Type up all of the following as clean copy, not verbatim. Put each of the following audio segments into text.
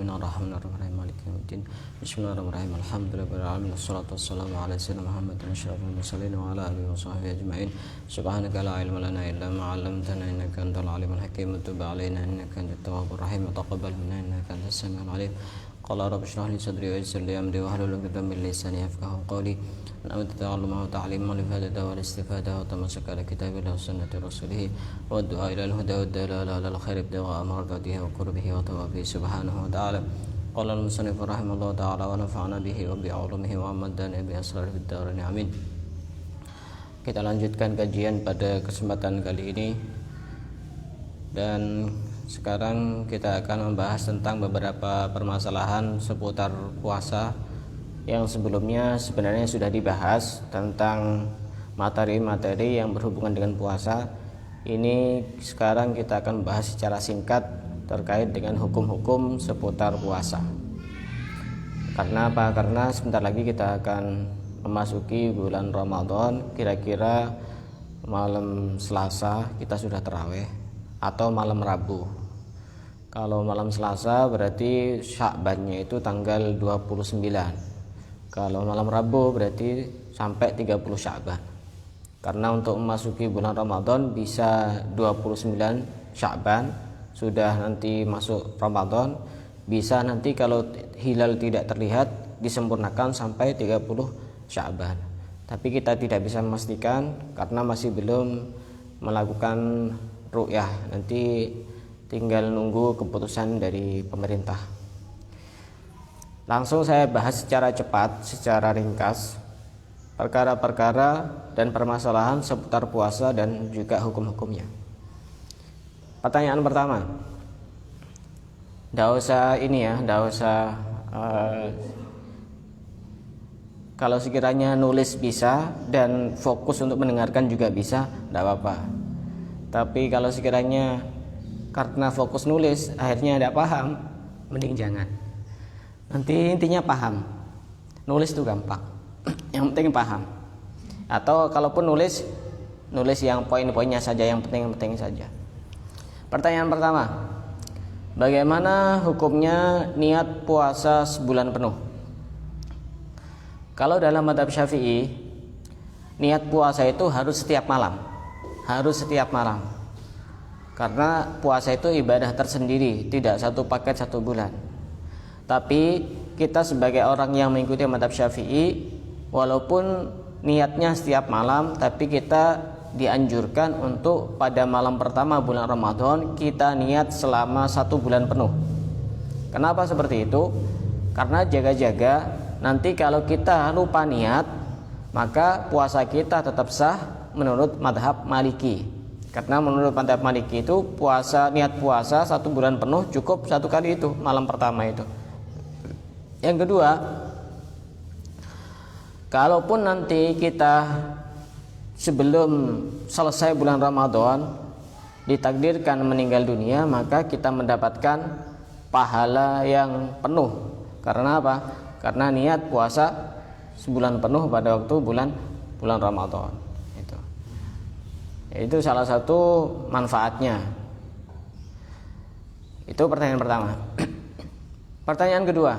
alamin arrahmanirrahim maliki yaumiddin. Bismillahirrahmanirrahim. Alhamdulillahirabbil alamin wassalatu wassalamu ala sayyidina Muhammadin asyrafil mursalin wa ala alihi washabbihi ajmain. Subhanaka la ilma lana illa ma 'allamtana innaka antal alimul hakim. Tub 'alaina innaka antat tawwabur rahim wa taqabbal minna innaka antas samiul alim. Qala rabbi shrah li sadri wa yassir li amri wahlul 'uqdatam min lisani yafqahu qawli. Na'udzu ta'alluma wa ta'liman li fadada wal istifada wa tamassuka ala kitabillah wa sunnati rasulih wa du'a ila al-huda wa dalala ala al-khair ibtigha amradatihi wa qurbihi wa tawabihi subhanahu wa ta'ala. Qala al-musannif rahimahullah ta'ala wa nafa'ana bihi wa bi 'ulumihi wa amadana bi asrar fid darain amin. Kita lanjutkan kajian pada kesempatan kali ini, dan sekarang kita akan membahas tentang beberapa permasalahan seputar puasa yang sebelumnya sebenarnya sudah dibahas tentang materi-materi yang berhubungan dengan puasa. Ini sekarang kita akan bahas secara singkat terkait dengan hukum-hukum seputar puasa. Karena apa? Karena sebentar lagi kita akan memasuki bulan Ramadan. Kira-kira malam Selasa kita sudah tarawih atau malam Rabu. Kalau malam Selasa berarti Sya'bannya itu tanggal 29. Kalau malam Rabu berarti sampai 30 Sya'ban. Karena untuk memasuki bulan Ramadan bisa 29 Sya'ban, sudah nanti masuk Ramadan, bisa nanti kalau hilal tidak terlihat disempurnakan sampai 30 Sya'ban. Tapi kita tidak bisa memastikan karena masih belum melakukan ru'yah. Nanti tinggal nunggu keputusan dari pemerintah. Langsung saya bahas secara cepat, secara ringkas perkara-perkara dan permasalahan seputar puasa dan juga hukum-hukumnya. Pertanyaan pertama, tidak usah kalau sekiranya nulis bisa dan fokus untuk mendengarkan juga bisa, tidak apa-apa. Tapi kalau sekiranya karena fokus nulis akhirnya tidak paham, mending jangan. Nanti intinya paham. Nulis itu gampang. Yang penting paham. Atau kalaupun nulis yang poin-poinnya saja, yang penting saja. Pertanyaan pertama, bagaimana hukumnya niat puasa sebulan penuh? Kalau dalam mazhab Syafi'i, niat puasa itu harus setiap malam. Karena puasa itu ibadah tersendiri, tidak satu paket satu bulan. Tapi kita sebagai orang yang mengikuti mazhab Syafi'i, walaupun niatnya setiap malam, tapi kita dianjurkan untuk pada malam pertama bulan Ramadan kita niat selama 1 bulan penuh. Kenapa seperti itu? Karena jaga-jaga nanti kalau kita lupa niat, maka puasa kita tetap sah menurut mazhab Maliki. Karena menurut mazhab Maliki itu niat puasa 1 bulan penuh cukup 1 kali itu, malam pertama itu. Yang kedua, kalaupun nanti kita sebelum selesai bulan Ramadan ditakdirkan meninggal dunia, maka kita mendapatkan pahala yang penuh. Karena apa? Karena niat puasa sebulan penuh pada waktu bulan Ramadan. Itu salah satu manfaatnya. Itu pertanyaan pertama. Pertanyaan kedua,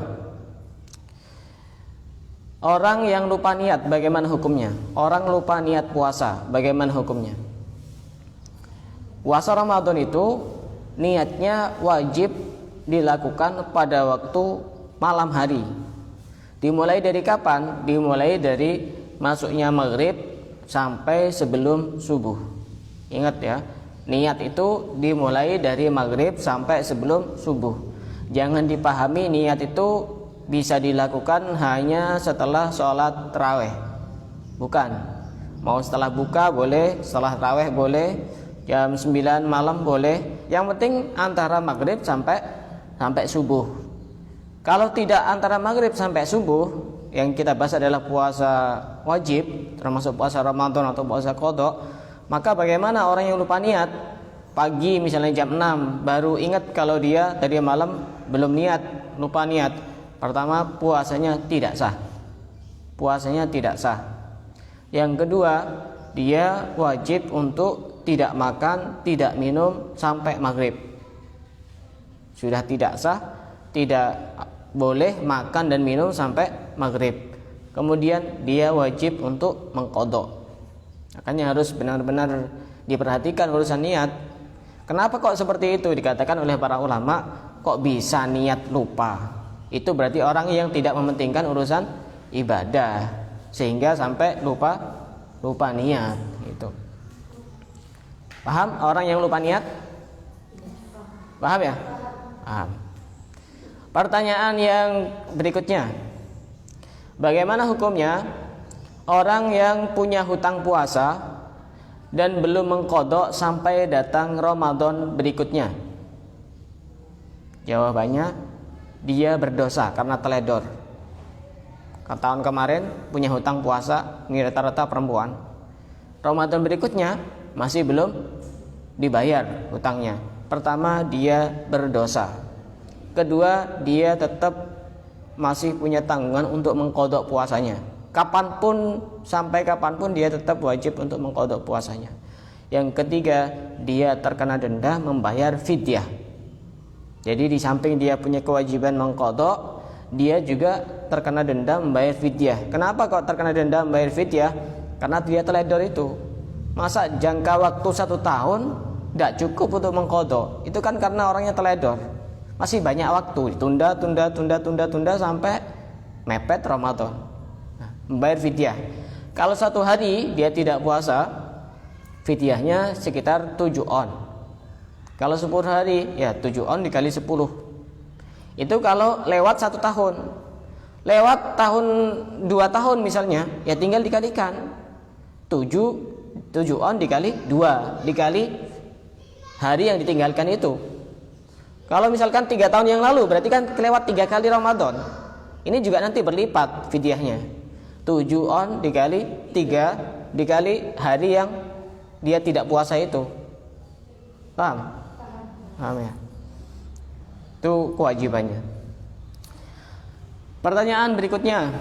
orang yang lupa niat bagaimana hukumnya? Orang lupa niat puasa bagaimana hukumnya? Puasa Ramadan itu niatnya wajib dilakukan pada waktu malam hari. Dimulai dari kapan? Dimulai dari masuknya maghrib sampai sebelum subuh. Ingat ya, niat itu dimulai dari maghrib sampai sebelum subuh. Jangan dipahami niat itu bisa dilakukan hanya setelah sholat tarawih. Bukan. Mau setelah buka boleh, setelah tarawih boleh, jam 9 malam boleh. Yang penting antara maghrib sampai subuh. Kalau tidak antara maghrib sampai subuh, yang kita bahas adalah puasa wajib, termasuk puasa Ramadan atau puasa qadha, maka bagaimana orang yang lupa niat? Pagi misalnya jam 6 baru ingat kalau dia tadi malam belum niat, lupa niat. Pertama, puasanya tidak sah. Yang kedua, dia wajib untuk tidak makan, tidak minum sampai maghrib. Sudah tidak sah, tidak boleh makan dan minum sampai maghrib. Kemudian dia wajib untuk mengqadha. Makanya harus benar-benar diperhatikan urusan niat. Kenapa kok seperti itu? Dikatakan oleh para ulama, kok bisa niat lupa? Itu berarti orang yang tidak mementingkan urusan ibadah sehingga sampai lupa niat gitu. Paham orang yang lupa niat? Paham ya? Paham. Pertanyaan yang berikutnya, bagaimana hukumnya orang yang punya hutang puasa dan belum mengqadha sampai datang Ramadan berikutnya? Jawabannya, dia berdosa karena teledor. Tahun kemarin punya hutang puasa, ini rata-rata perempuan. Ramadan berikutnya masih belum dibayar hutangnya. Pertama, dia berdosa. Kedua, dia tetap masih punya tanggungan untuk mengqadha puasanya. Kapanpun, sampai kapanpun dia tetap wajib untuk mengqadha puasanya. Yang ketiga, dia terkena denda membayar fidyah. Jadi di samping dia punya kewajiban mengqadha, dia juga terkena denda membayar fidyah. Kenapa kok terkena denda membayar fidyah? Karena dia teledor itu. Masa jangka waktu 1 tahun tidak cukup untuk mengqadha? Itu kan karena orangnya teledor. Masih banyak waktu, tunda sampai mepet Ramadan. Nah, membayar fidyah. Kalau 1 hari dia tidak puasa, fidyahnya sekitar 7 on. Kalau 10 hari, ya 7 on dikali 10. Itu kalau lewat 1 tahun. Lewat 2 tahun misalnya, ya tinggal dikalikan. 7 on dikali 2 dikali hari yang ditinggalkan itu. Kalau misalkan 3 tahun yang lalu, berarti kan kelewat 3 kali Ramadan. Ini juga nanti berlipat fidyahnya. 7 on dikali 3 dikali hari yang dia tidak puasa itu. Paham? Paham ya? Itu kewajibannya. Pertanyaan berikutnya.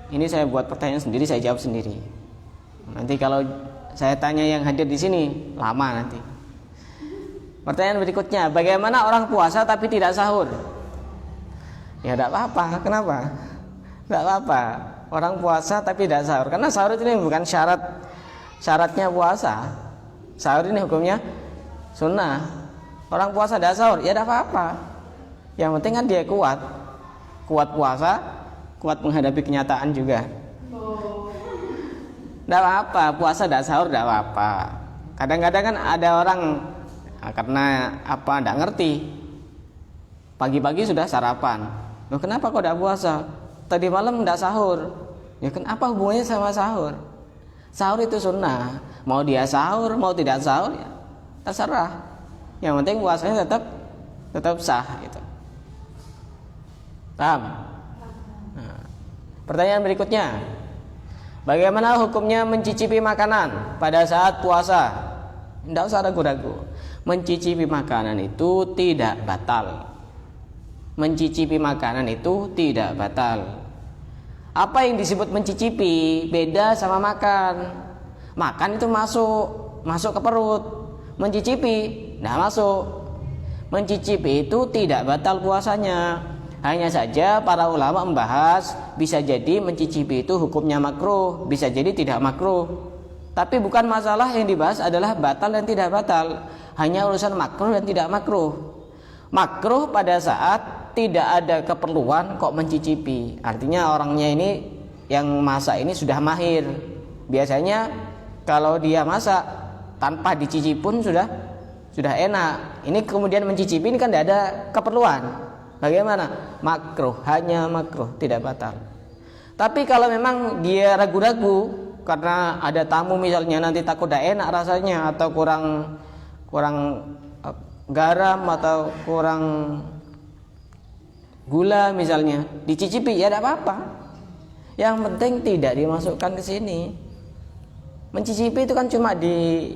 Ini saya buat pertanyaan sendiri, saya jawab sendiri. Nanti kalau saya tanya yang hadir di sini, lama nanti. Pertanyaan berikutnya, bagaimana orang puasa tapi tidak sahur? Ya tidak apa-apa, kenapa? Tidak apa-apa, orang puasa tapi tidak sahur. Karena sahur ini bukan syaratnya puasa. Sahur ini hukumnya sunnah. Orang puasa tidak sahur, ya tidak apa-apa. Yang penting kan dia kuat puasa, kuat menghadapi kenyataan juga. Tidak apa-apa, puasa tidak sahur tidak apa-apa. Kadang-kadang kan ada orang karena apa tidak ngerti, pagi-pagi sudah sarapan. Loh, kenapa kok tidak puasa? Tadi malam tidak sahur. Ya kenapa hubungannya sama sahur? Sahur itu sunnah. Mau dia sahur, mau tidak sahur, ya terserah. Yang penting puasanya tetap sah gitu. Paham? Nah, pertanyaan berikutnya, bagaimana hukumnya mencicipi makanan pada saat puasa? Tidak usah ragu-ragu. Mencicipi makanan itu tidak batal. Mencicipi makanan itu tidak batal. Apa yang disebut mencicipi beda sama makan. Makan itu masuk ke perut. Mencicipi tidak masuk. Mencicipi itu tidak batal puasanya. Hanya saja para ulama membahas, bisa jadi mencicipi itu hukumnya makruh, bisa jadi tidak makruh. Tapi bukan masalah yang dibahas adalah batal dan tidak batal. Hanya urusan makruh dan tidak makruh. Makruh pada saat tidak ada keperluan kok mencicipi. Artinya orangnya ini yang masak ini sudah mahir. Biasanya kalau dia masak tanpa dicicipi pun sudah enak. Ini kemudian mencicipi ini kan tidak ada keperluan. Bagaimana? Makruh, hanya makruh, tidak batal. Tapi kalau memang dia ragu-ragu karena ada tamu misalnya, nanti takut tidak enak rasanya, atau kurang garam atau kurang gula misalnya, dicicipi ya tidak apa-apa. Yang penting tidak dimasukkan ke sini. Mencicipi itu kan cuma di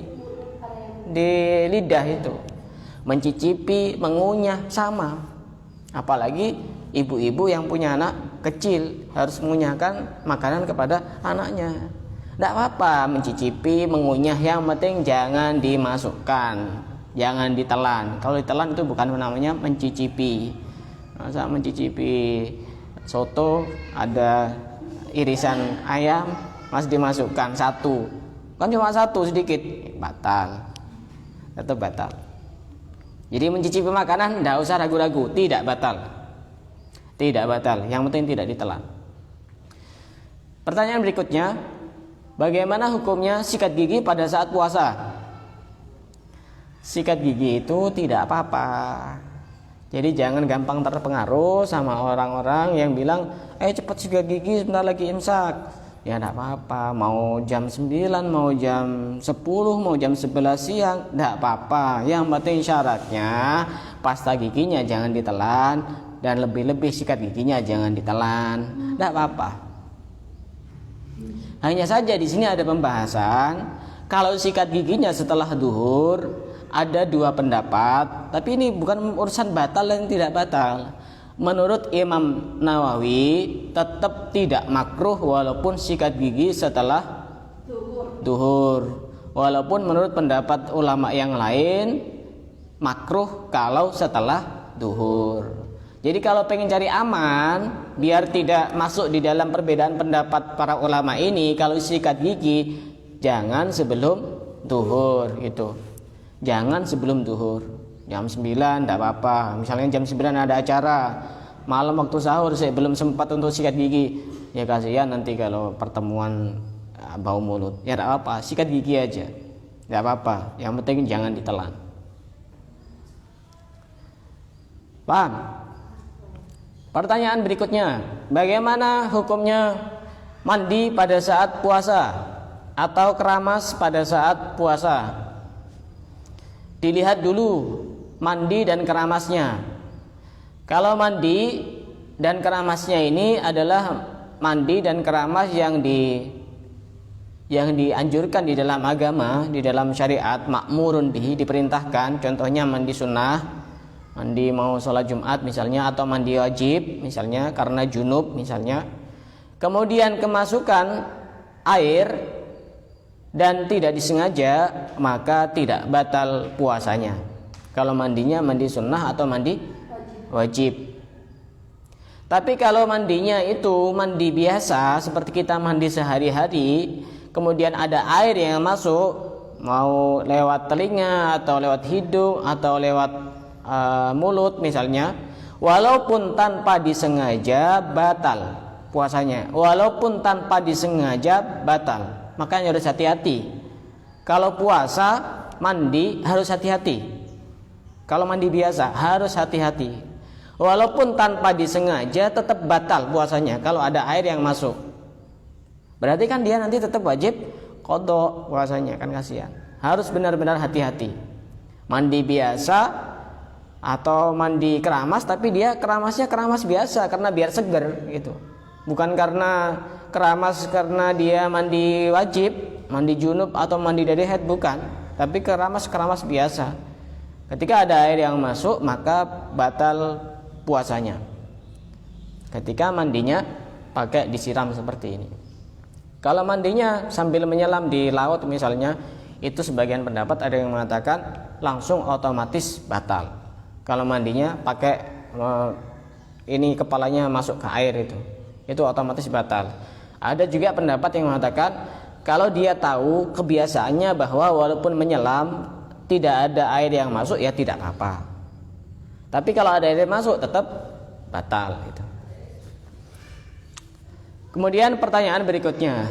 lidah itu. Mencicipi, mengunyah sama. Apalagi ibu-ibu yang punya anak kecil harus mengunyahkan makanan kepada anaknya. Tidak apa-apa mencicipi, mengunyah, yang penting jangan dimasukkan. jangan ditelan. Kalau ditelan itu bukan namanya mencicipi. Masa mencicipi soto ada irisan ayam masih dimasukkan satu, kan cuma satu sedikit, batal, tetap batal. Jadi mencicipi makanan tidak usah ragu-ragu, tidak batal, tidak batal, yang penting tidak ditelan. Pertanyaan berikutnya, bagaimana hukumnya sikat gigi pada saat puasa? Sikat gigi itu tidak apa-apa. Jadi jangan gampang terpengaruh sama orang-orang yang bilang, cepat sikat gigi sebentar lagi imsak. Ya tidak apa-apa, mau jam 9, mau jam 10, mau jam 11 siang, tidak apa-apa. Yang penting syaratnya pasta giginya jangan ditelan, dan lebih-lebih sikat giginya jangan ditelan. Tidak apa-apa. Hanya saja di sini ada pembahasan, kalau sikat giginya setelah duhur ada dua pendapat, tapi ini bukan urusan batal dan tidak batal. Menurut Imam Nawawi tetap tidak makruh walaupun sikat gigi setelah duhur. Walaupun menurut pendapat ulama yang lain makruh kalau setelah duhur. Jadi kalau pengen cari aman, biar tidak masuk di dalam perbedaan pendapat para ulama ini, kalau sikat gigi jangan sebelum duhur gitu. Jangan sebelum duhur. Jam 9 tidak apa-apa. Misalnya jam 9 ada acara, malam waktu sahur saya belum sempat untuk sikat gigi. Ya kasihan nanti kalau pertemuan bau mulut. Ya tidak apa-apa, sikat gigi aja. Tidak apa-apa, yang penting jangan ditelan. Paham? Pertanyaan berikutnya, bagaimana hukumnya mandi pada saat puasa atau keramas pada saat puasa? Dilihat dulu mandi dan keramasnya. Kalau mandi dan keramasnya ini adalah mandi dan keramas yang dianjurkan di dalam agama, di dalam syariat, ma'murun bihi, diperintahkan. Contohnya mandi sunnah, mandi mau sholat Jumat misalnya, atau mandi wajib misalnya karena junub misalnya. Kemudian kemasukan air dan tidak disengaja, maka tidak batal puasanya. Kalau mandinya mandi sunnah atau mandi wajib. Tapi kalau mandinya itu mandi biasa seperti kita mandi sehari-hari, kemudian ada air yang masuk, mau lewat telinga atau lewat hidung atau lewat mulut misalnya, walaupun tanpa disengaja batal puasanya. Walaupun tanpa disengaja batal. Makanya harus hati-hati. Kalau puasa mandi harus hati-hati. Kalau mandi biasa harus hati-hati. Walaupun tanpa disengaja tetap batal puasanya kalau ada air yang masuk. Berarti kan dia nanti tetap wajib qadha puasanya, kan kasihan. Harus benar-benar hati-hati. Mandi biasa atau mandi keramas, tapi dia keramasnya keramas biasa karena biar seger gitu. Bukan karena keramas karena dia mandi wajib, mandi junub atau mandi dari haid, bukan. Tapi keramas biasa. Ketika ada air yang masuk maka batal puasanya. Ketika mandinya pakai disiram seperti ini. Kalau mandinya sambil menyelam di laut misalnya, itu sebagian pendapat ada yang mengatakan langsung otomatis batal. Kalau mandinya pakai ini kepalanya masuk ke air itu otomatis batal. Ada juga pendapat yang mengatakan kalau dia tahu kebiasaannya bahwa walaupun menyelam tidak ada air yang masuk, ya tidak apa-apa. Tapi kalau ada air yang masuk tetap batal gitu. Kemudian pertanyaan berikutnya,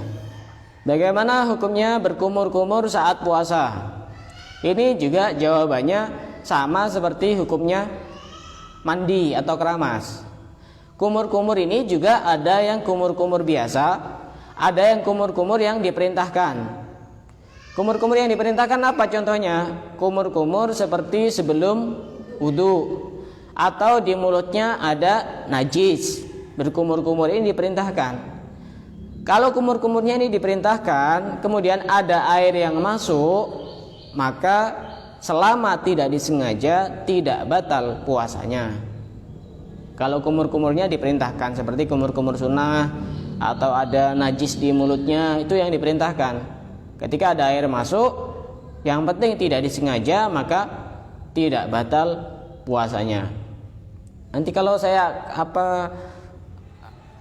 bagaimana hukumnya berkumur-kumur saat puasa? Ini juga jawabannya sama seperti hukumnya mandi atau keramas. Kumur-kumur ini juga ada yang kumur-kumur biasa, ada yang kumur-kumur yang diperintahkan. Kumur-kumur yang diperintahkan apa contohnya? Kumur-kumur seperti sebelum wudu, atau di mulutnya ada najis. Berkumur-kumur ini diperintahkan. Kalau kumur-kumurnya ini diperintahkan, kemudian ada air yang masuk, maka selama tidak disengaja tidak batal puasanya. Kalau kumur-kumurnya diperintahkan seperti kumur-kumur sunnah atau ada najis di mulutnya, itu yang diperintahkan. Ketika ada air masuk, yang penting tidak disengaja maka tidak batal puasanya. Nanti kalau saya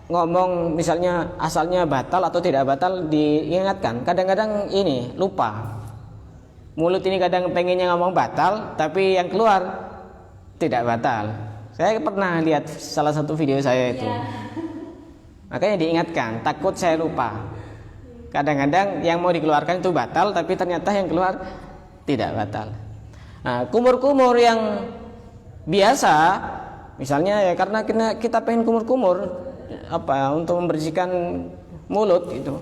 ngomong misalnya asalnya batal atau tidak batal diingatkan. Kadang-kadang ini lupa. Mulut ini kadang pengennya ngomong batal, tapi yang keluar tidak batal. Saya pernah lihat salah satu video saya itu. Makanya diingatkan, takut saya lupa. Kadang-kadang yang mau dikeluarkan itu batal, tapi ternyata yang keluar tidak batal. Nah, kumur-kumur yang biasa, misalnya ya karena kita pengen kumur-kumur untuk membersihkan mulut itu.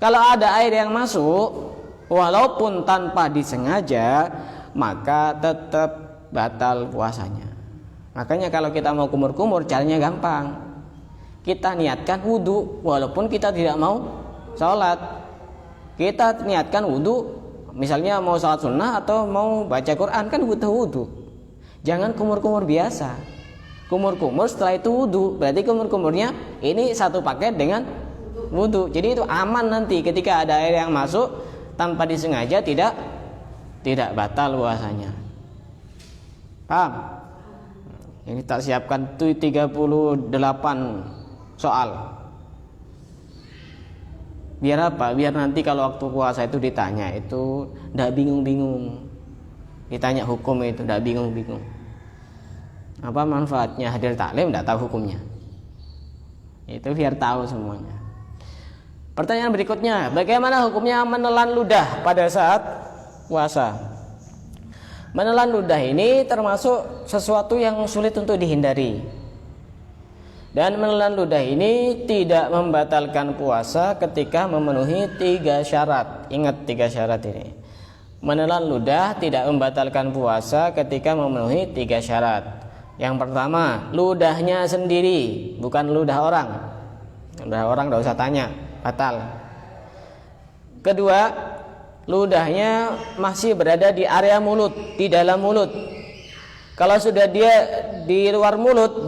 Kalau ada air yang masuk, walaupun tanpa disengaja, maka tetap batal puasanya. Makanya kalau kita mau kumur-kumur caranya gampang. Kita niatkan wudu walaupun kita tidak mau sholat. Kita niatkan wudu, misalnya mau sholat sunnah atau mau baca Quran, kan butuh wudu. Jangan kumur-kumur biasa. Kumur-kumur setelah itu wudu. Berarti kumur-kumurnya ini satu paket dengan wudu. Jadi itu aman nanti ketika ada air yang masuk tanpa disengaja tidak batal puasanya. Paham? Ini tak siapkan tuh 38 soal. Biar apa? Biar nanti kalau waktu puasa itu ditanya itu ndak bingung-bingung. Ditanya hukum itu ndak bingung-bingung. Apa manfaatnya hadir taklim ndak tahu hukumnya? Itu biar tahu semuanya. Pertanyaan berikutnya, bagaimana hukumnya menelan ludah pada saat puasa? Menelan ludah ini termasuk sesuatu yang sulit untuk dihindari. Dan menelan ludah ini tidak membatalkan puasa ketika memenuhi 3 syarat. Ingat 3 syarat ini. Menelan ludah tidak membatalkan puasa ketika memenuhi 3 syarat. Yang pertama, ludahnya sendiri, bukan ludah orang. Ludah orang tidak usah tanya, batal. Kedua, ludahnya masih berada di area mulut, di dalam mulut. Kalau sudah dia di luar mulut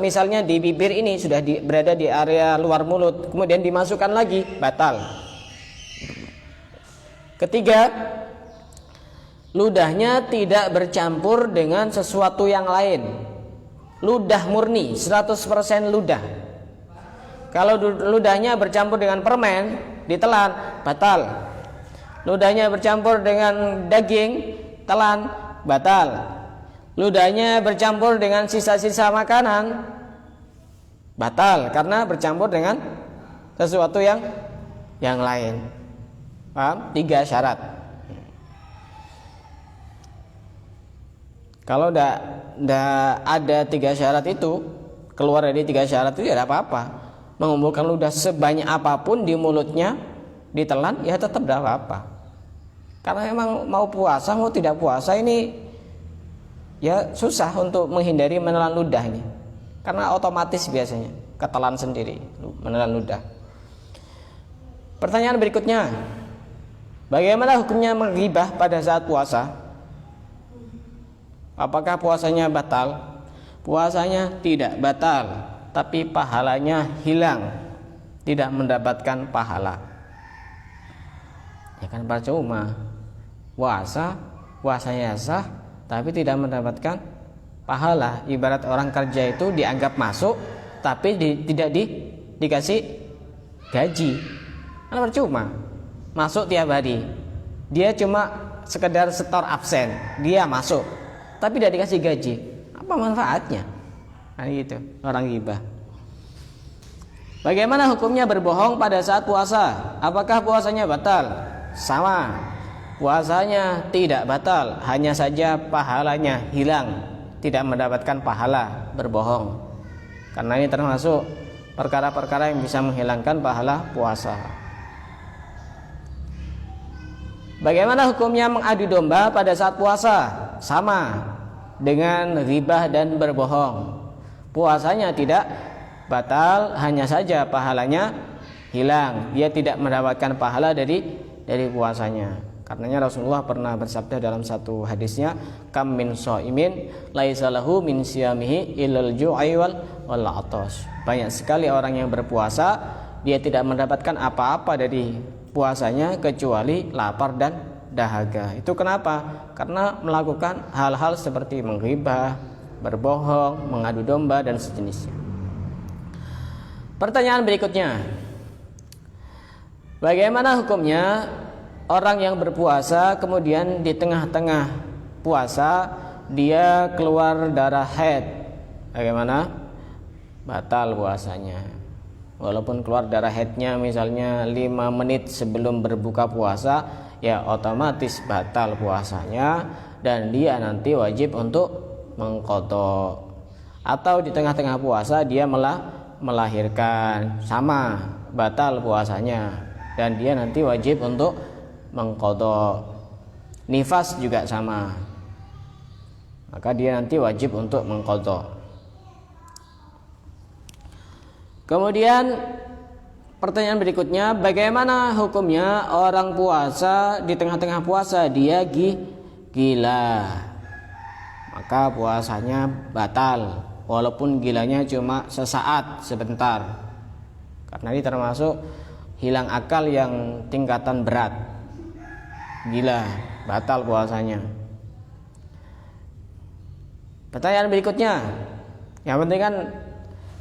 misalnya di bibir ini sudah berada di area luar mulut, kemudian dimasukkan lagi, batal. Ketiga, ludahnya tidak bercampur dengan sesuatu yang lain. Ludah murni, 100% ludah. Kalau ludahnya bercampur dengan permen, ditelan, batal. Ludahnya bercampur dengan daging, telan, batal. Ludahnya bercampur dengan sisa-sisa makanan, batal karena bercampur dengan sesuatu yang lain. Paham? 3 syarat. Kalau ndak ada 3 syarat itu, keluar dari 3 syarat itu ya tidak apa-apa. Mengumpulkan ludah sebanyak apapun di mulutnya, ditelan ya tetap tidak apa-apa. Karena memang mau puasa mau tidak puasa ini ya susah untuk menghindari menelan ludah ini. Karena otomatis biasanya ketelan sendiri menelan ludah. Pertanyaan berikutnya, bagaimana hukumnya menggibah pada saat puasa? Apakah puasanya batal? Puasanya tidak batal, tapi pahalanya hilang, tidak mendapatkan pahala. Ya kan percuma. Puasanya sah, tapi tidak mendapatkan pahala. Ibarat orang kerja itu dianggap masuk, tapi tidak dikasih gaji. Kan percuma. Masuk tiap hari, dia cuma sekedar setor absen, dia masuk, tapi tidak dikasih gaji. Apa manfaatnya? Nah gitu, orang ghibah. Bagaimana hukumnya berbohong pada saat puasa? Apakah puasanya batal? Sama, puasanya tidak batal, hanya saja pahalanya hilang, tidak mendapatkan pahala berbohong. Karena ini termasuk perkara-perkara yang bisa menghilangkan pahala puasa. Bagaimana hukumnya mengadu domba pada saat puasa? Sama dengan ghibah dan berbohong. Puasanya tidak batal, hanya saja pahalanya hilang. Dia tidak mendapatkan pahala dari puasanya. Karenanya Rasulullah pernah bersabda dalam satu hadisnya, kam min shaimin laisa lahu min siyamihi illal ju'i wal 'atash. Banyak sekali orang yang berpuasa, dia tidak mendapatkan apa-apa dari puasanya kecuali lapar dahaga. Itu kenapa? Karena melakukan hal-hal seperti menghibah, berbohong, mengadu domba dan sejenisnya. Pertanyaan berikutnya, bagaimana hukumnya orang yang berpuasa kemudian di tengah-tengah puasa dia keluar darah haid? Bagaimana? Batal puasanya. Walaupun keluar darah haidnya misalnya 5 menit sebelum berbuka puasa, ya otomatis batal puasanya dan dia nanti wajib untuk mengqadha. Atau di tengah-tengah puasa dia melahirkan, sama batal puasanya dan dia nanti wajib untuk mengqadha. Nifas juga sama, maka dia nanti wajib untuk mengqadha. Kemudian pertanyaan berikutnya, bagaimana hukumnya orang puasa di tengah-tengah puasa dia gila? Maka puasanya batal walaupun gilanya cuma sesaat, sebentar. Karena ini termasuk hilang akal yang tingkatan berat. Gila, batal puasanya. Pertanyaan berikutnya, yang penting kan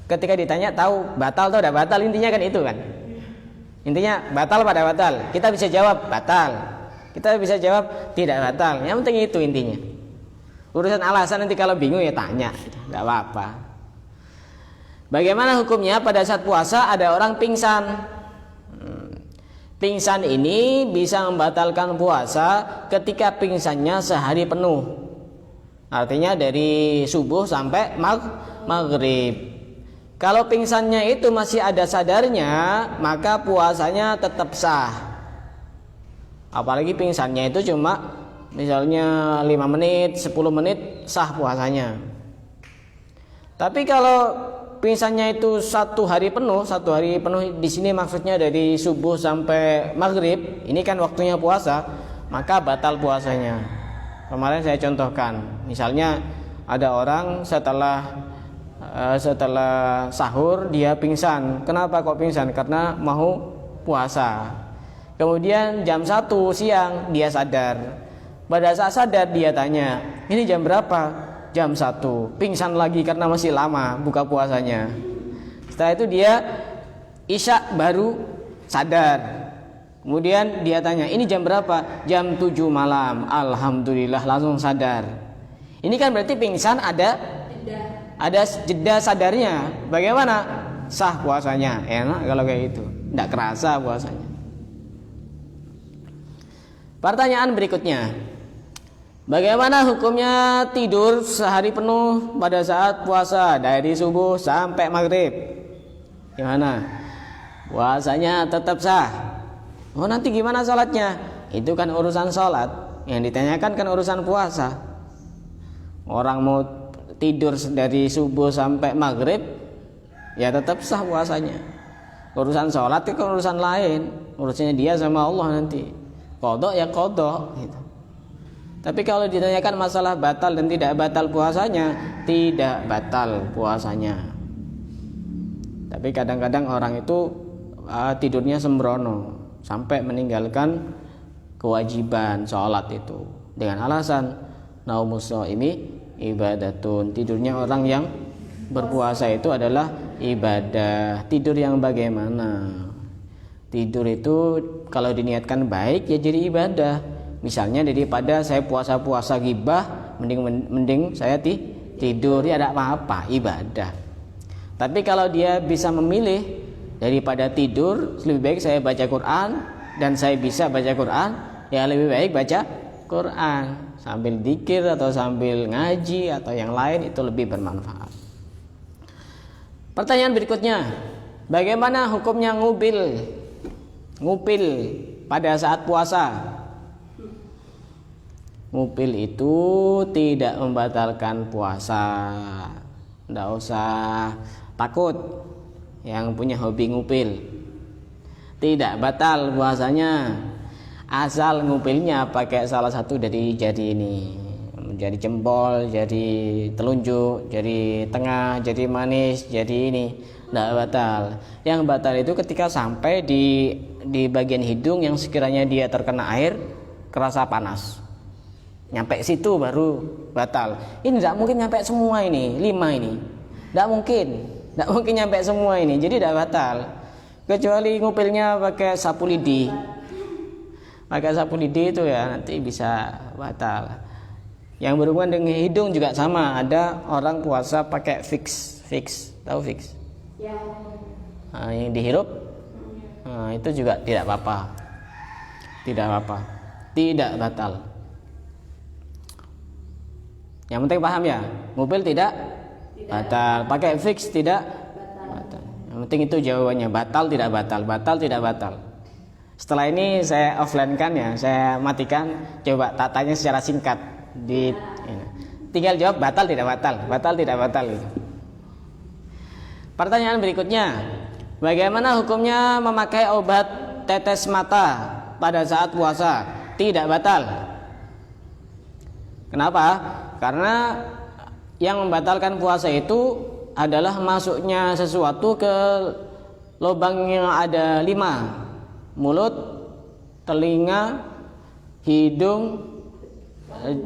ketika ditanya tahu batal atau tidak batal, intinya kan itu kan. Intinya batal pada batal. Kita bisa jawab batal, kita bisa jawab tidak batal. Yang penting itu intinya. Urusan alasan nanti kalau bingung ya tanya, tidak apa-apa. Bagaimana hukumnya pada saat puasa ada orang pingsan? Pingsan ini bisa membatalkan puasa ketika pingsannya sehari penuh. Artinya dari subuh sampai maghrib. Kalau pingsannya itu masih ada sadarnya, maka puasanya tetap sah. Apalagi pingsannya itu cuma misalnya 5 menit, 10 menit sah puasanya. Tapi kalau pingsannya itu satu hari penuh di sini maksudnya dari subuh sampai maghrib, ini kan waktunya puasa, maka batal puasanya. Kemarin saya contohkan, misalnya ada orang setelah sahur dia pingsan. Kenapa kok pingsan? Karena mau puasa. Kemudian jam 1 siang dia sadar. Pada saat sadar dia tanya, ini jam berapa? Jam 1. Pingsan lagi karena masih lama buka puasanya. Setelah itu dia isya baru sadar. Kemudian dia tanya, ini jam berapa? Jam 7 malam. Alhamdulillah langsung sadar. Ini kan berarti pingsan ada jeda sadarnya. Bagaimana? Sah puasanya. Enak kalau kayak gitu. Tidak kerasa puasanya. Pertanyaan berikutnya, bagaimana hukumnya tidur sehari penuh pada saat puasa dari subuh sampai maghrib? Gimana? Puasanya tetap sah. Oh nanti gimana sholatnya? Itu kan urusan sholat. Yang ditanyakan kan urusan puasa. Orang mau tidur dari subuh sampai maghrib, ya tetap sah puasanya. Urusan sholat itu kan urusan lain. Urusannya dia sama Allah nanti. Qadha ya qadha gitu. Tapi kalau ditanyakan masalah batal dan tidak batal puasanya, tidak batal puasanya. Tapi kadang-kadang orang itu tidurnya sembrono sampai meninggalkan kewajiban sholat itu dengan alasan naumus shaimi ibadatun. Tidurnya orang yang berpuasa itu adalah ibadah. Tidur yang bagaimana? Tidur itu kalau diniatkan baik ya jadi ibadah. Misalnya daripada saya puasa-puasa ghibah, mending saya tidur, ya tidak apa-apa, ibadah. Tapi kalau dia bisa memilih daripada tidur, lebih baik saya baca Quran dan saya bisa baca Quran, ya lebih baik baca Quran sambil dzikir atau sambil ngaji atau yang lain, itu lebih bermanfaat. Pertanyaan berikutnya, bagaimana hukumnya ngupil pada saat puasa? Ngupil itu tidak membatalkan puasa. Tidak usah takut yang punya hobi ngupil. Tidak batal puasanya, asal ngupilnya pakai salah satu dari jari ini, jari jempol, jari telunjuk, jari tengah, jari manis, jari ini. Tidak batal. Yang batal itu ketika sampai di bagian hidung yang sekiranya dia terkena air, kerasa panas. Nyampe situ baru batal. Ini tidak mungkin nyampe semua ini, 5 ini. Tidak mungkin nyampe semua ini. Jadi tidak batal. Kecuali ngupilnya pakai sapu lidi. Pakai sapu lidi itu ya nanti bisa batal. Yang berhubungan dengan hidung juga sama. Ada orang puasa pakai fix. Tahu fix? Ya. Nah, yang dihirup, nah, itu juga tidak apa-apa. Tidak batal. Yang penting paham ya, mobil tidak batal, pakai fix tidak batal. Yang penting itu jawabannya, batal tidak batal. Setelah ini saya offline kan ya, saya matikan, coba tanya secara singkat di ini. Tinggal jawab batal tidak batal gitu. Pertanyaan berikutnya, bagaimana hukumnya memakai obat tetes mata pada saat puasa? Tidak batal. Kenapa? Karena yang membatalkan puasa itu adalah masuknya sesuatu ke lubang yang ada 5: mulut, telinga, hidung,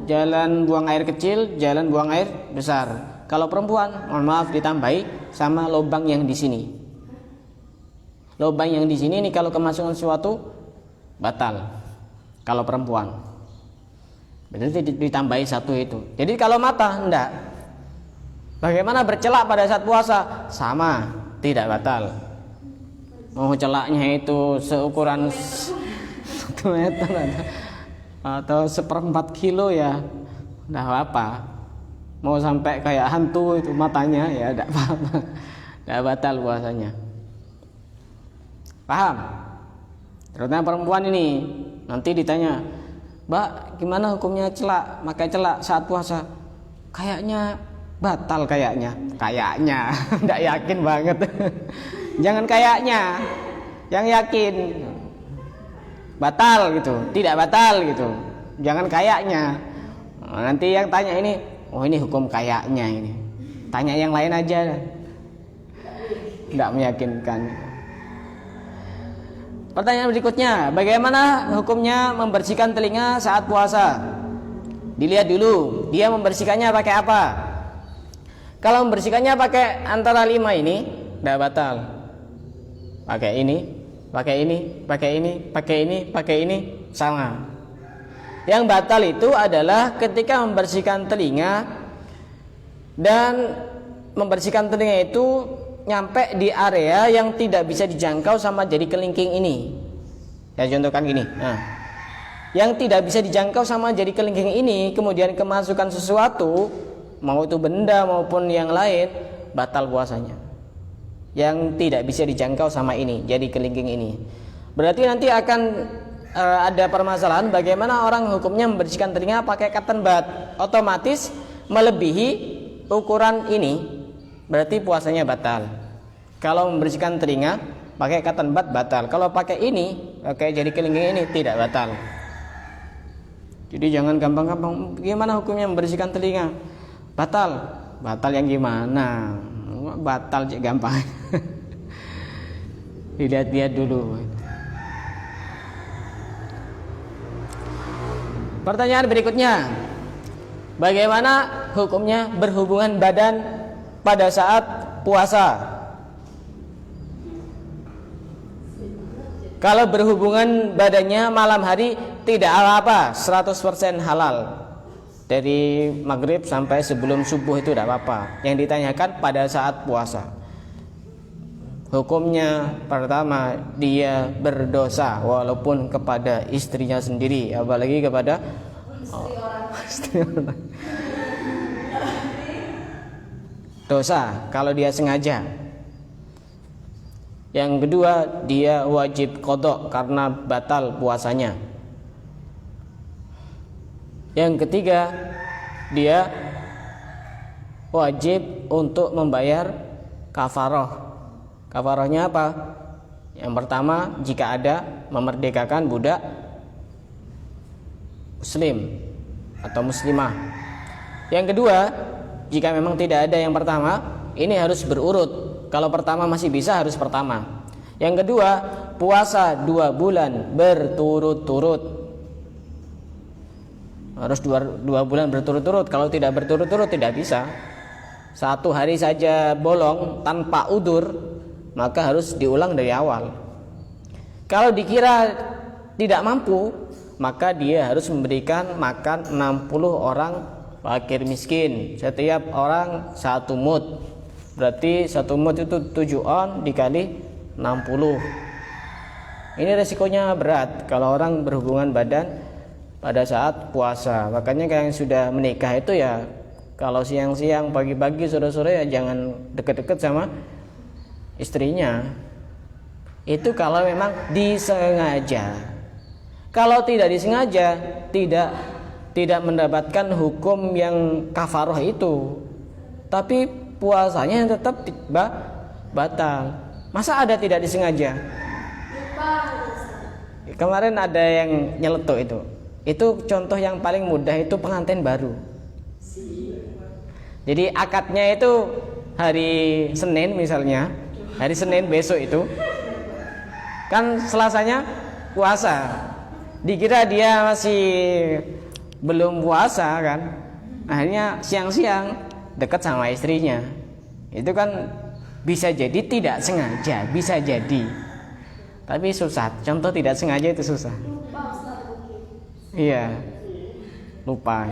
jalan buang air kecil, jalan buang air besar. Kalau perempuan, mohon maaf, ditambahi sama lubang yang di sini. Lubang yang di sini ini kalau kemasukan sesuatu batal. Kalau perempuan berarti ditambahi 1 itu. Jadi kalau mata enggak. Bagaimana bercelak pada saat puasa? Sama, tidak batal. Mau celaknya itu seukuran 1 meter atau 1/4 kilo ya enggak apa-apa. Mau sampai kayak hantu itu matanya ya enggak apa-apa. Enggak batal puasanya. Paham? Terutama perempuan ini nanti ditanya, Mbak, gimana hukumnya celak, pakai celak saat puasa? Kayaknya batal kayaknya. Enggak yakin banget. Jangan kayaknya, yang yakin. Batal gitu, tidak batal gitu. Jangan kayaknya. Nanti yang tanya ini, oh ini hukum kayaknya ini. Tanya yang lain aja. Enggak meyakinkan. Pertanyaan berikutnya, bagaimana hukumnya membersihkan telinga saat puasa? Dilihat dulu, dia membersihkannya pakai apa? Kalau membersihkannya pakai antara 5 ini, tidak batal. Pakai ini, sama. Yang batal itu adalah ketika membersihkan telinga dan membersihkan telinga itu nyampe di area yang tidak bisa dijangkau sama jari kelingking ini. Ya contohkan gini. Nah, yang tidak bisa dijangkau sama jari kelingking ini, kemudian kemasukan sesuatu, mau itu benda maupun yang lain, batal puasanya. Yang tidak bisa dijangkau sama ini, jari kelingking ini. Berarti nanti akan ada permasalahan bagaimana orang hukumnya membersihkan telinga pakai cotton bud, otomatis melebihi ukuran ini. Berarti puasanya batal. Kalau membersihkan telinga pakai cotton bud batal. Kalau pakai ini, pakai jari kelingking ini tidak batal. Jadi jangan gampang-gampang. Gimana hukumnya membersihkan telinga? Batal. Batal yang gimana? Batal gampang. Dilihat-lihat dulu. Pertanyaan berikutnya, bagaimana hukumnya berhubungan badan pada saat puasa? Kalau berhubungan badannya malam hari tidak apa-apa, 100% halal. Dari maghrib sampai sebelum subuh itu tidak apa-apa. Yang ditanyakan pada saat puasa. Hukumnya pertama, dia berdosa walaupun kepada istrinya sendiri, apalagi kepada istri orang. Dosa kalau dia sengaja. Yang kedua, dia wajib qadha karena batal puasanya. Yang ketiga, dia wajib untuk membayar kafarah. Kafarahnya apa? Yang pertama, jika ada, memerdekakan budak muslim atau muslimah. Yang kedua, jika memang tidak ada yang pertama, ini harus berurut. Kalau pertama masih bisa, harus pertama. Yang kedua, puasa 2 bulan berturut-turut. Harus dua bulan berturut-turut. Kalau tidak berturut-turut tidak bisa. 1 hari saja bolong tanpa udur, maka harus diulang dari awal. Kalau dikira tidak mampu, maka dia harus memberikan makan 60 orang fakir miskin. Setiap orang 1 mud. Berarti 1 mud itu 7 on dikali 60. Ini resikonya berat kalau orang berhubungan badan pada saat puasa. Makanya kayak yang sudah menikah itu ya, kalau siang-siang, pagi-pagi, sore-sore ya jangan deket-deket sama istrinya. Itu kalau memang disengaja. Kalau tidak disengaja, tidak mendapatkan hukum yang kafaroh itu, tapi puasanya yang tetap batal. Masa ada tidak disengaja? Kemarin ada yang nyeletuk itu. Itu contoh yang paling mudah, itu pengantin baru. Jadi akadnya itu hari Senin misalnya, hari Senin besok itu kan Selasanya puasa. Dikira dia masih belum puasa kan, akhirnya siang-siang dekat sama istrinya. Itu kan bisa jadi tidak sengaja, bisa jadi. Tapi susah, contoh tidak sengaja itu susah. Iya, lupa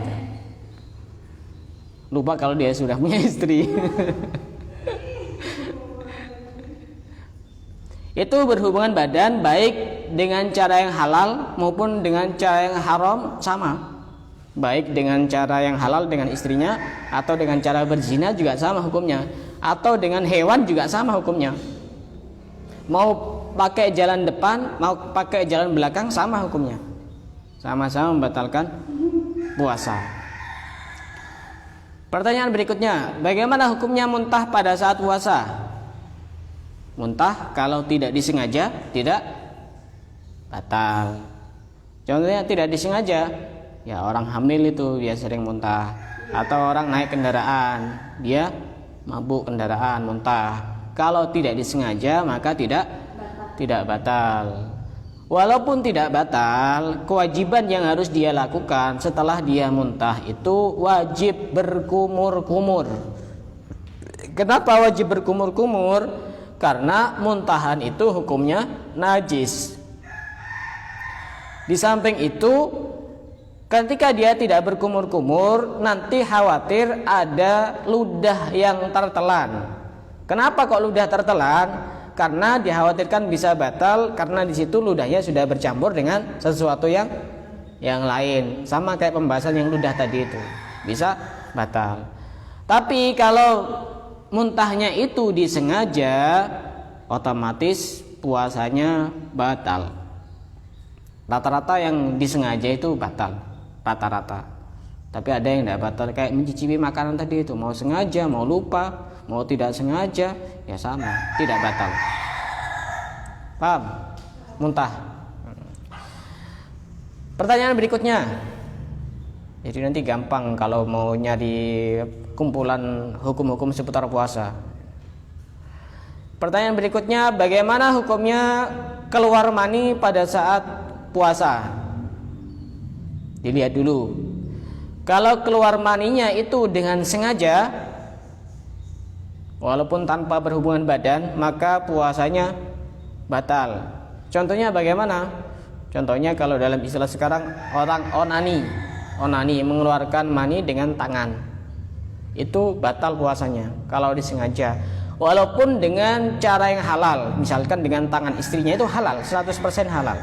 kalau dia sudah punya istri. Itu berhubungan badan baik dengan cara yang halal maupun dengan cara yang haram sama. Baik dengan cara yang halal dengan istrinya, atau dengan cara berzina juga sama hukumnya, atau dengan hewan juga sama hukumnya. Mau pakai jalan depan, mau pakai jalan belakang sama hukumnya. Sama-sama membatalkan puasa. Pertanyaan berikutnya, bagaimana hukumnya muntah pada saat puasa? Muntah kalau tidak disengaja tidak batal. Contohnya tidak disengaja, ya orang hamil itu dia sering muntah, atau orang naik kendaraan, dia mabuk kendaraan muntah. Kalau tidak disengaja maka tidak batal. Walaupun tidak batal, kewajiban yang harus dia lakukan setelah dia muntah itu wajib berkumur-kumur. Kenapa wajib berkumur-kumur? Karena muntahan itu hukumnya najis. Di samping itu, ketika dia tidak berkumur-kumur, nanti khawatir ada ludah yang tertelan. Kenapa kok ludah tertelan? Karena dikhawatirkan bisa batal, karena di situ ludahnya sudah bercampur dengan sesuatu yang lain. Sama kayak pembahasan yang ludah tadi itu, bisa batal. Tapi kalau muntahnya itu disengaja, otomatis puasanya batal. Rata-rata yang disengaja itu batal, rata-rata. Tapi ada yang tidak batal, kayak mencicipi makanan tadi itu, mau sengaja, mau lupa, mau tidak sengaja, ya sama, tidak batal. Paham? Muntah. Pertanyaan berikutnya. Jadi nanti gampang kalau mau nyari kumpulan hukum-hukum seputar puasa. Pertanyaan berikutnya, bagaimana hukumnya keluar mani pada saat puasa? Dilihat dulu. Kalau keluar maninya itu dengan sengaja, walaupun tanpa berhubungan badan, maka puasanya batal. Contohnya bagaimana? Contohnya kalau dalam istilah sekarang, orang onani mengeluarkan mani dengan tangan, itu batal puasanya kalau disengaja. Walaupun dengan cara yang halal, misalkan dengan tangan istrinya, itu halal, 100% halal,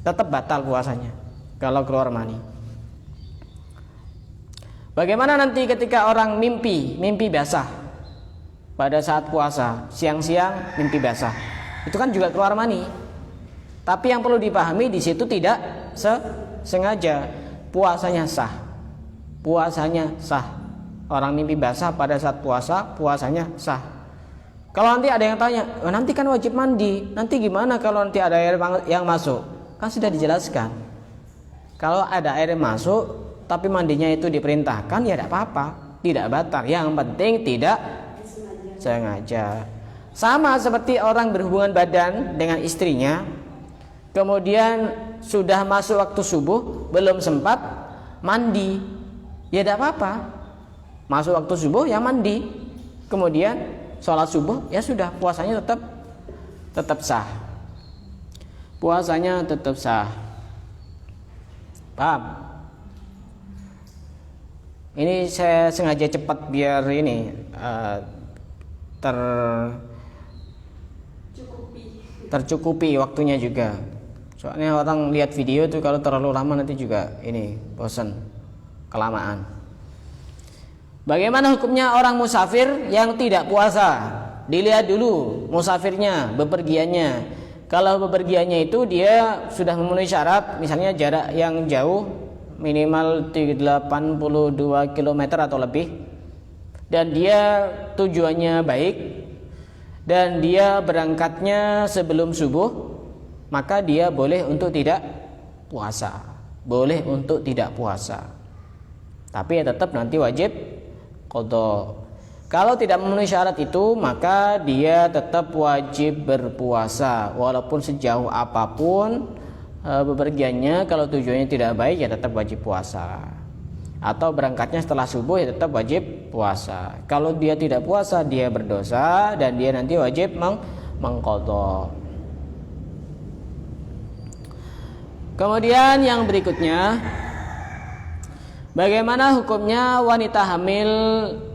tetap batal puasanya kalau keluar mani. Bagaimana nanti ketika orang mimpi basah pada saat puasa, siang-siang mimpi basah, itu kan juga keluar mani. Tapi yang perlu dipahami di situ tidak sengaja, puasanya sah. Orang mimpi basah pada saat puasa, puasanya sah. Kalau nanti ada yang tanya, nanti kan wajib mandi, nanti gimana kalau nanti ada air yang masuk? Kan sudah dijelaskan. Kalau ada air yang masuk tapi mandinya itu diperintahkan, ya tidak apa-apa, tidak batal. Yang penting tidak sengaja. Sama seperti orang berhubungan badan dengan istrinya, kemudian sudah masuk waktu subuh, belum sempat Mandi, ya tidak apa-apa. Masuk waktu subuh ya mandi, kemudian sholat subuh ya sudah, puasanya tetap sah. Puasanya tetap sah. Paham? Ini saya sengaja cepat biar ini tercukupi waktunya juga. Soalnya orang lihat video tuh kalau terlalu lama nanti juga ini bosan, kelamaan. Bagaimana hukumnya orang musafir yang tidak puasa? Dilihat dulu musafirnya, bepergiannya. Kalau bepergiannya itu dia sudah memenuhi syarat, misalnya jarak yang jauh minimal 82 km atau lebih, dan dia tujuannya baik, dan dia berangkatnya sebelum subuh, maka dia boleh untuk tidak puasa. Boleh untuk tidak puasa. Tapi ya tetap nanti wajib qadha. Kalau tidak memenuhi syarat itu, maka dia tetap wajib berpuasa walaupun sejauh apapun bepergiannya. Kalau tujuannya tidak baik ya tetap wajib puasa. Atau berangkatnya setelah subuh ya tetap wajib puasa. Kalau dia tidak puasa dia berdosa dan dia nanti wajib mengqadha. Kemudian yang berikutnya, bagaimana hukumnya wanita hamil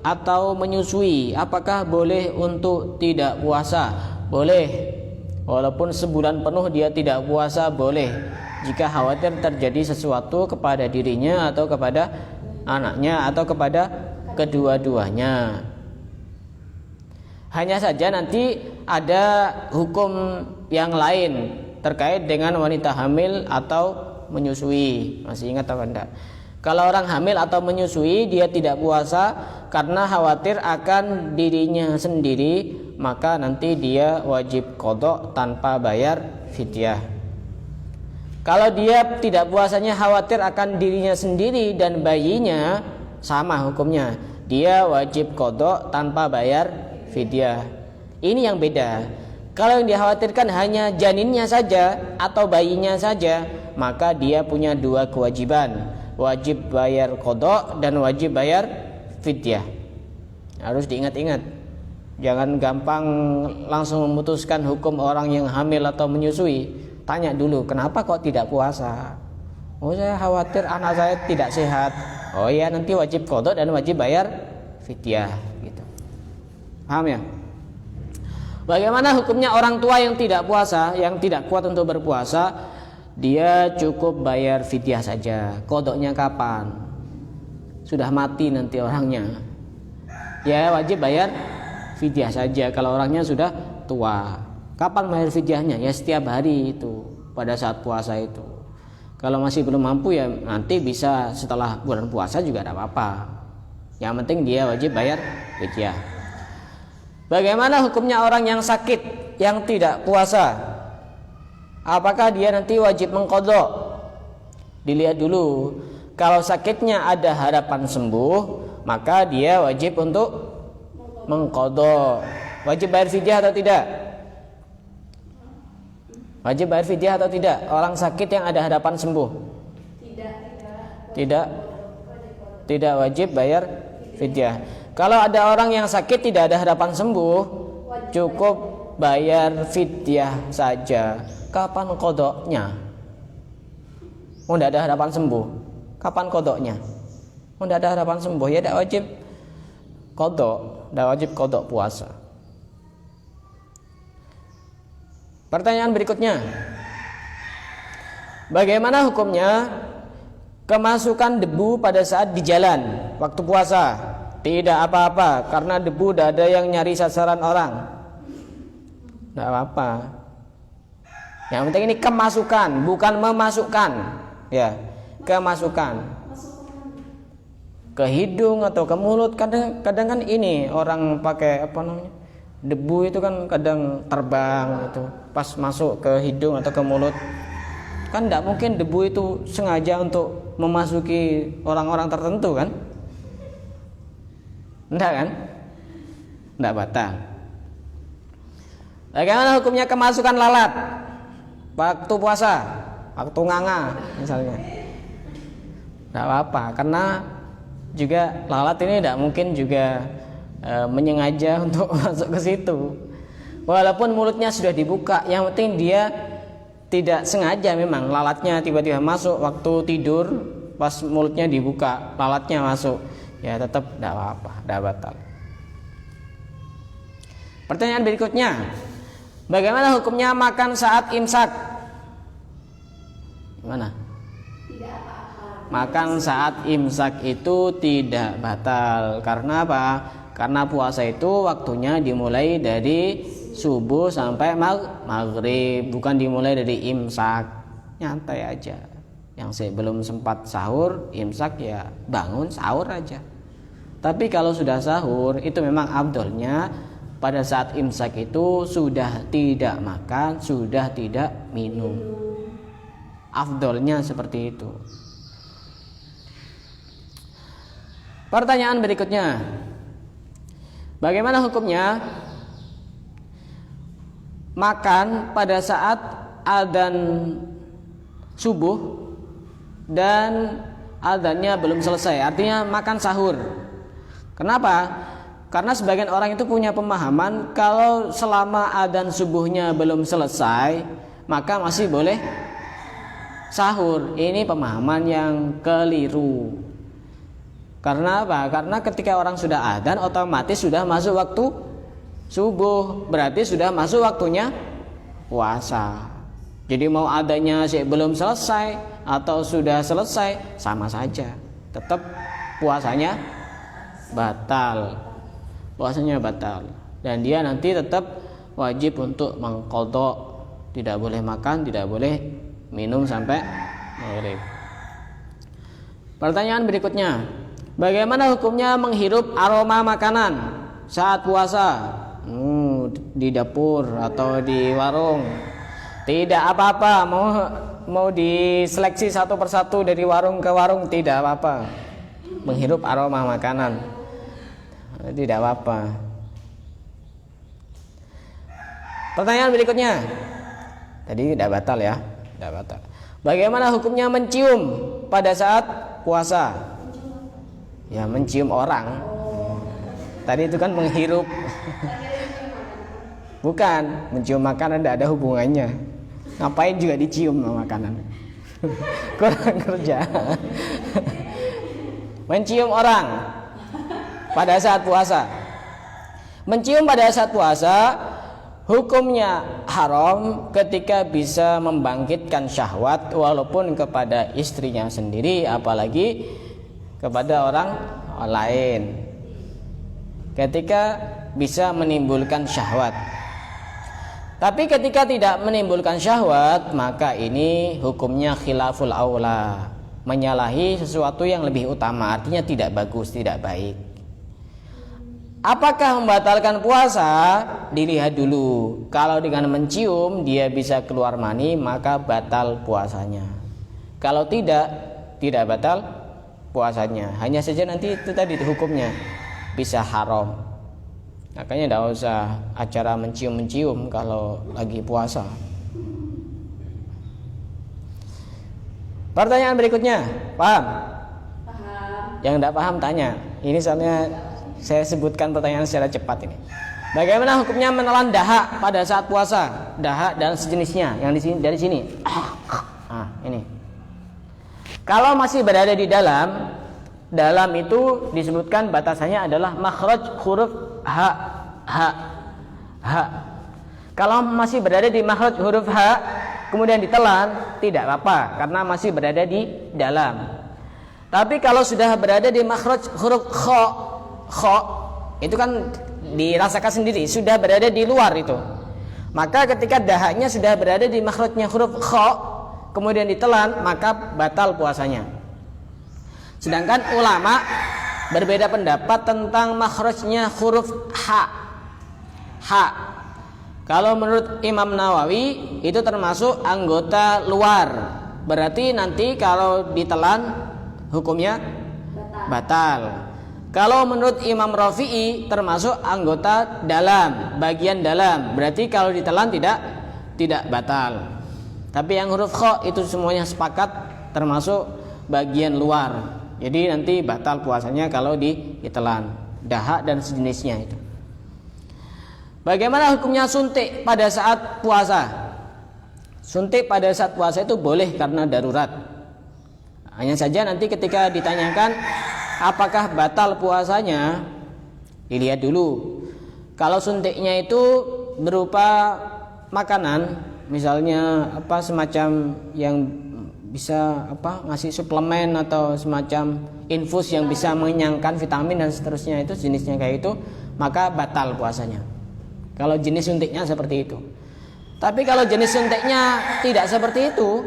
atau menyusui? Apakah boleh untuk tidak puasa? Boleh. Walaupun sebulan penuh dia tidak puasa boleh. Jika khawatir terjadi sesuatu kepada dirinya atau kepada anaknya atau kepada kedua-duanya. Hanya saja nanti ada hukum yang lain terkait dengan wanita hamil atau menyusui. Masih ingat apa enggak? Kalau orang hamil atau menyusui dia tidak puasa karena khawatir akan dirinya sendiri, maka nanti dia wajib qadha tanpa bayar fidyah. Kalau dia tidak puasanya khawatir akan dirinya sendiri dan bayinya, sama hukumnya. Dia wajib qadha tanpa bayar fidyah. Ini yang beda. Kalau yang dikhawatirkan hanya janinnya saja atau bayinya saja, maka dia punya dua kewajiban. Wajib bayar qadha dan wajib bayar fidyah. Harus diingat-ingat. Jangan gampang langsung memutuskan hukum orang yang hamil atau menyusui. Tanya dulu, kenapa kok tidak puasa? Oh, saya khawatir anak saya tidak sehat. Oh iya, nanti wajib qadha dan wajib bayar fidyah gitu. Paham ya? Bagaimana hukumnya orang tua yang tidak puasa, yang tidak kuat untuk berpuasa? Dia cukup bayar fidyah saja. Qadhanya kapan? Sudah mati nanti orangnya. Ya wajib bayar fidyah saja kalau orangnya sudah tua. Kapan bayar fidyahnya? Ya setiap hari itu, pada saat puasa itu. Kalau masih belum mampu ya nanti bisa setelah bulan puasa juga tidak apa-apa. Yang penting dia wajib bayar fidyah. Bagaimana hukumnya orang yang sakit yang tidak puasa? Apakah dia nanti wajib mengqadha? Dilihat dulu. Kalau sakitnya ada harapan sembuh, maka dia wajib untuk mengqadha. Wajib bayar fidyah atau tidak? Wajib bayar fidyah atau tidak? Orang sakit yang ada harapan sembuh? Tidak wajib bayar fidyah. Kalau ada orang yang sakit tidak ada harapan sembuh, cukup bayar fidyah saja. Kapan qadhanya? Oh, tidak ada harapan sembuh. Kapan qadhanya? Oh, tidak ada harapan sembuh. Ya tidak wajib qadha, tidak wajib qadha puasa. Pertanyaan berikutnya, bagaimana hukumnya kemasukan debu pada saat di jalan waktu puasa? Tidak apa-apa, karena debu tidak ada yang nyari sasaran orang. Tidak apa-apa. Yang penting ini kemasukan, bukan memasukkan. Ya, kemasukan ke hidung atau ke mulut. Kadang kan ini orang pakai apa namanya? Debu itu kan kadang terbang gitu, pas masuk ke hidung atau ke mulut. Kan tidak mungkin debu itu sengaja untuk memasuki orang-orang tertentu kan? Enggak kan? Enggak batal. Bagaimana hukumnya kemasukan lalat waktu puasa, waktu nganga misalnya? Tidak apa-apa, karena juga lalat ini tidak mungkin juga menyengaja untuk masuk ke situ. Walaupun mulutnya sudah dibuka, yang penting dia tidak sengaja, memang lalatnya tiba-tiba masuk waktu tidur, pas mulutnya dibuka lalatnya masuk, ya tetap tidak apa-apa, tidak batal. Pertanyaan berikutnya, bagaimana hukumnya makan saat imsak? Gimana? Makan saat imsak itu tidak batal. Karena apa? Karena puasa itu waktunya dimulai dari subuh sampai maghrib, bukan dimulai dari imsak. Nyantai aja. Yang belum sempat sahur, imsak ya bangun sahur aja. Tapi kalau sudah sahur, itu memang afdolnya pada saat imsak itu sudah tidak makan, sudah tidak minum. Afdolnya seperti itu. Pertanyaan berikutnya, bagaimana hukumnya makan pada saat adzan subuh dan adzannya belum selesai, artinya makan sahur? Kenapa? Karena sebagian orang itu punya pemahaman kalau selama adzan subuhnya belum selesai maka masih boleh sahur. Ini pemahaman yang keliru. Karena apa? Karena ketika orang sudah adzan otomatis sudah masuk waktu subuh, berarti sudah masuk waktunya puasa. Jadi mau adzannya belum selesai atau sudah selesai sama saja, tetap puasanya batal. Puasanya batal dan dia nanti tetap wajib untuk mengqadha, tidak boleh makan, tidak boleh minum sampai maghrib. Pertanyaan berikutnya, bagaimana hukumnya menghirup aroma makanan saat puasa? Di dapur atau di warung tidak apa-apa. Mau diseleksi satu persatu dari warung ke warung tidak apa-apa. Menghirup aroma makanan tidak apa-apa. Pertanyaan berikutnya, tadi tidak batal ya, tidak batal. Bagaimana hukumnya mencium pada saat puasa? Ya mencium orang. Tadi itu kan menghirup. Bukan, mencium makanan tidak ada hubungannya. Ngapain juga dicium makanan? Kurang kerja. Mencium orang pada saat puasa. Mencium pada saat puasa hukumnya haram ketika bisa membangkitkan syahwat walaupun kepada istrinya sendiri, apalagi kepada orang lain. Ketika bisa menimbulkan syahwat. Tapi ketika tidak menimbulkan syahwat, maka ini hukumnya khilaful aula, menyalahi sesuatu yang lebih utama, artinya tidak bagus, tidak baik. Apakah membatalkan puasa? Dilihat dulu. Kalau dengan mencium dia bisa keluar mani, maka batal puasanya. Kalau tidak batal puasanya. Hanya saja nanti itu tadi hukumnya bisa haram. Makanya tidak usah acara mencium-mencium kalau lagi puasa. Pertanyaan berikutnya, paham? Paham. Yang tidak paham tanya. Ini soalnya saya sebutkan pertanyaan secara cepat ini. Bagaimana hukumnya menelan dahak pada saat puasa? Dahak dan sejenisnya yang di sini, dari sini. Ini. Kalau masih berada di dalam itu disebutkan batasannya adalah makhraj huruf ha. Kalau masih berada di makhraj huruf ha kemudian ditelan tidak apa-apa karena masih berada di dalam. Tapi kalau sudah berada di makhraj huruf kha itu kan dirasakan sendiri sudah berada di luar itu. Maka ketika dahaknya sudah berada di makhrajnya huruf kha kemudian ditelan maka batal puasanya. Sedangkan ulama berbeda pendapat tentang makhrajnya huruf ha. Kalau menurut Imam Nawawi itu termasuk anggota luar. Berarti nanti kalau ditelan hukumnya batal. Kalau menurut Imam Rafi'i termasuk anggota dalam, bagian dalam. Berarti kalau ditelan tidak batal. Tapi yang huruf kha itu semuanya sepakat termasuk bagian luar. Jadi nanti batal puasanya kalau ditelan, dahak dan sejenisnya itu. Bagaimana hukumnya suntik pada saat puasa? Suntik pada saat puasa itu boleh karena darurat. Hanya saja nanti ketika ditanyakan apakah batal puasanya, dilihat dulu. Kalau suntiknya itu berupa makanan, misalnya semacam yang bisa ngasih suplemen atau semacam infus yang bisa mengenyangkan vitamin dan seterusnya, itu jenisnya kayak itu, maka batal puasanya. Kalau jenis suntiknya seperti itu. Tapi kalau jenis suntiknya tidak seperti itu,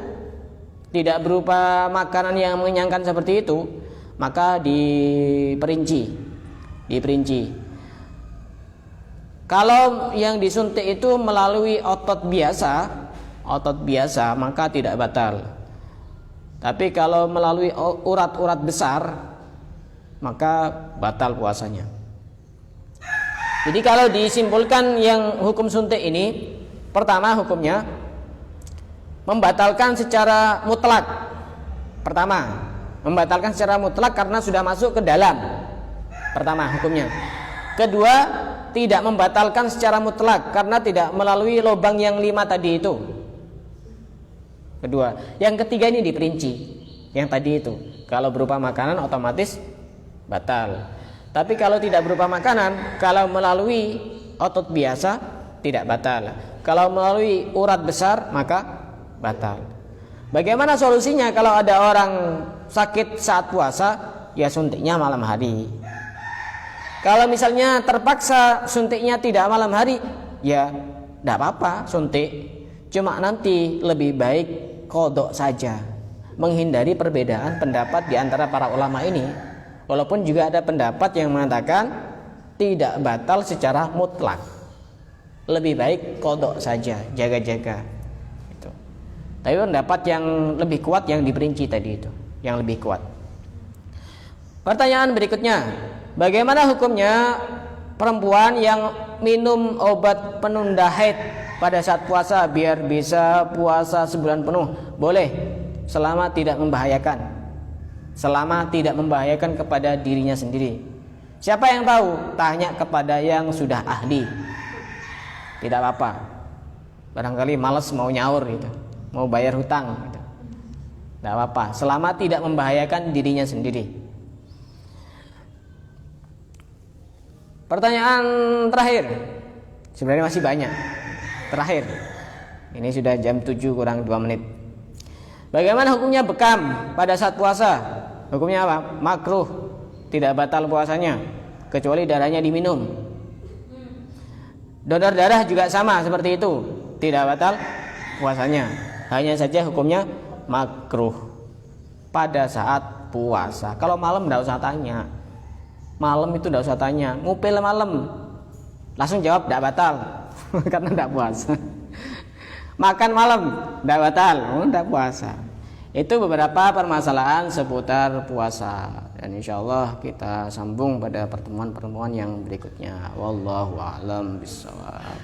tidak berupa makanan yang mengenyangkan seperti itu, maka diperinci. Kalau yang disuntik itu melalui otot biasa, maka tidak batal. Tapi kalau melalui urat-urat besar, maka batal puasanya. Jadi kalau disimpulkan yang hukum suntik ini, pertama hukumnya membatalkan secara mutlak. Pertama, membatalkan secara mutlak karena sudah masuk ke dalam. Pertama hukumnya. Kedua, tidak membatalkan secara mutlak karena tidak melalui lubang yang 5 tadi itu. Kedua, yang ketiga ini diperinci. Yang tadi itu, kalau berupa makanan otomatis batal. Tapi kalau tidak berupa makanan, kalau melalui otot biasa tidak batal. Kalau melalui urat besar maka batal. Bagaimana solusinya kalau ada orang sakit saat puasa? Ya suntiknya malam hari. Kalau misalnya terpaksa suntiknya tidak malam hari, ya tidak apa-apa suntik. Cuma nanti lebih baik qadha saja, menghindari perbedaan pendapat di antara para ulama ini. Walaupun juga ada pendapat yang mengatakan tidak batal secara mutlak, lebih baik qadha saja, jaga-jaga. Itu. Tapi pendapat yang lebih kuat yang diperinci tadi itu, yang lebih kuat. Pertanyaan berikutnya, bagaimana hukumnya perempuan yang minum obat penunda haid pada saat puasa biar bisa puasa sebulan penuh? Boleh, selama tidak membahayakan. Selama tidak membahayakan kepada dirinya sendiri. Siapa yang tahu? Tanya kepada yang sudah ahli. Tidak apa-apa. Barangkali malas mau nyaur gitu, mau bayar hutang gitu. Tidak apa-apa, selama tidak membahayakan dirinya sendiri. Pertanyaan terakhir. Sebenarnya masih banyak. Terakhir. Ini sudah jam 7 kurang 2 menit. Bagaimana hukumnya bekam pada saat puasa? Hukumnya apa? Makruh, tidak batal puasanya kecuali darahnya diminum. Donor darah juga sama seperti itu, tidak batal puasanya. Hanya saja hukumnya makruh pada saat puasa. Kalau malam tidak usah tanya. Malam itu tidak usah tanya. Ngupil malam, langsung jawab tidak batal karena tidak puasa. Makan malam tidak batal, tidak puasa. Itu beberapa permasalahan seputar puasa, dan insyaallah kita sambung pada pertemuan-pertemuan yang berikutnya. Wallahu a'lam bishawab.